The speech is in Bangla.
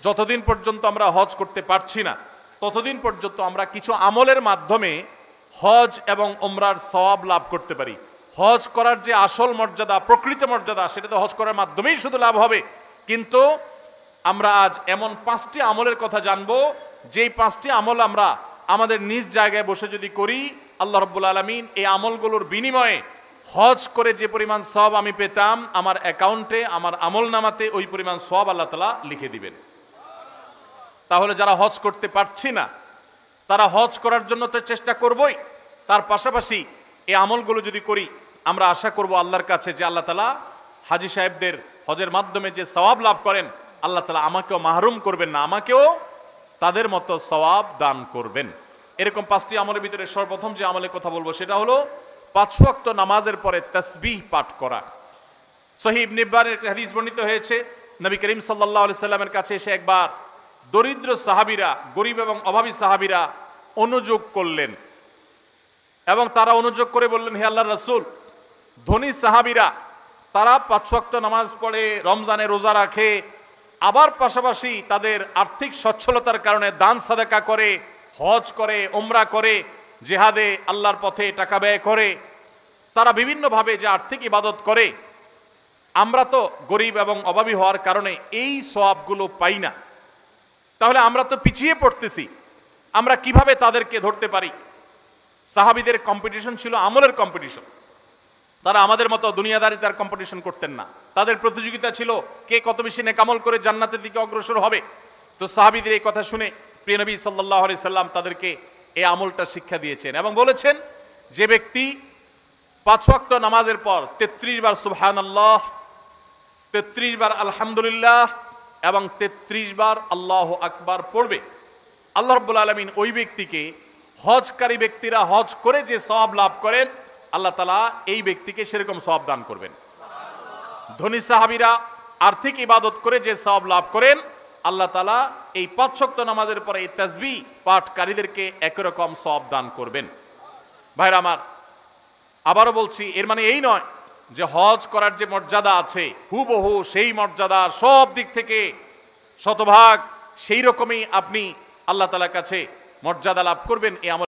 যতদিন পর্যন্ত আমরা হজ করতে পারছি না ততদিন পর্যন্ত আমরা কিছু আমলের মাধ্যমে হজ এবং উমরার সওয়াব লাভ করতে পারি। হজ করার যে আসল মর্যাদা, প্রকৃত মর্যাদা, সেটা তো হজ করার মাধ্যমেই শুধু লাভ হবে। কিন্তু আমরা আজ এমন 5টি আমলের কথা জানবো, যেই 5টি আমল আমরা আমাদের নিজ জায়গায় বসে যদি করি, আল্লাহ রাব্বুল আলামিন এই আমলগুলোর বিনিময়ে হজ করে যে পরিমাণ সওয়াব আমি পেতাম, আমার অ্যাকাউন্টে, আমার আমলনামাতে ওই পরিমাণ সওয়াব আল্লাহ তাআলা লিখে দিবেন। তাহলে যারা হজ করতে পারছি না তারা হজ করার জন্য তো চেষ্টা করবই, তার পাশাপাশি এই আমলগুলো যদি করি, আমরা আশা করব আল্লাহর কাছে যে আল্লাহ তাআলা হাজী সাহেবদের হজের মাধ্যমে যে সওয়াব লাভ করেন, আল্লাহ তাআলা আমাকেও মাহরুম করবেন না, আমাকেও তাদের মতো সওয়াব দান করবেন। এরকম 5টি আমলের ভিতরে সর্বপ্রথম যে আমলের কথা বলবো সেটা হলো 5 ওয়াক্ত নামাজের পরে তাসবিহ পাঠ করা। সহিহ ইবনে হিব্বানের একটা হাদিস বর্ণিত হয়েছে, নবী করিম সাল্লাল্লাহু আলাইহি সাল্লামের কাছে এসে একবার দরিদ্র সাহাবীরা, গরিব এবং অভাবী সাহাবীরা অনুযোগ করলেন এবং তারা অনুযোগ করে বললেন, হে আল্লাহর রাসূল, ধনী সাহাবীরা তারা 5 ওয়াক্ত নামাজ পড়ে, রমজানে রোজা রাখে, আবার পাশাপাশি তাদের আর্থিক সচ্ছলতার কারণে দান সাদাকা করে, হজ করে, উমরা করে, জিহাদে আল্লাহর পথে টাকা ব্যয় করে, তারা বিভিন্নভাবে যে আর্থিক ইবাদত করে, আমরা তো গরিব এবং অভাবী হওয়ার কারণে এই সওয়াবগুলো পাই না। তাহলে আমরা তো পিছিয়ে পড়তেছি, আমরা কিভাবে তাদেরকে ধরতে পারি? সাহাবীদের কম্পিটিশন ছিল আমলের কম্পিটিশন। তারা আমাদের মতো দুনিয়াদারিতার কম্পিটিশন করতেন না, তাদের প্রতিযোগিতা ছিল কে কত বেশি নেক আমল করে জান্নাতের দিকে অগ্রসর হবে। তো সাহাবীদের এই কথা শুনে প্রিয় নবী সাল্লাল্লাহু আলাইহি সাল্লাম তাদেরকে এই আমলটা শিক্ষা দিয়েছেন এবং বলেছেন, যে ব্যক্তি 5 ওয়াক্ত নামাজের পর 33 বার সুবহানাল্লাহ, 33 বার আলহামদুলিল্লাহ এবং 33 বার আল্লাহু আকবার পড়বে, আল্লাহ রাব্বুল আলামিন ওই ব্যক্তিকে, হজকারী ব্যক্তিরা হজ করে যে সওয়াব লাভ করেন, আল্লাহ তাআলা এই ব্যক্তিকে সেরকম সওয়াব দান করবেন। ধনী সাহাবীরা আর্থিক ইবাদত করে যে সওয়াব লাভ করেন, আল্লাহ তাআলা এই 5 ওয়াক্ত নামাজের পরে এই তাসবিহ পাঠকারীদেরকে একই রকম সওয়াব দান করবেন। ভাইরা আমার, আবারও বলছি, এর মানে এই নয় যে হজ করার যে মর্যাদা আছে হুবহু সেই মর্যাদা সব দিক থেকে শতভাগ সেই রকমই আপনি আল্লাহ তাআলার কাছে মর্যাদা লাভ করবেন, এই আমল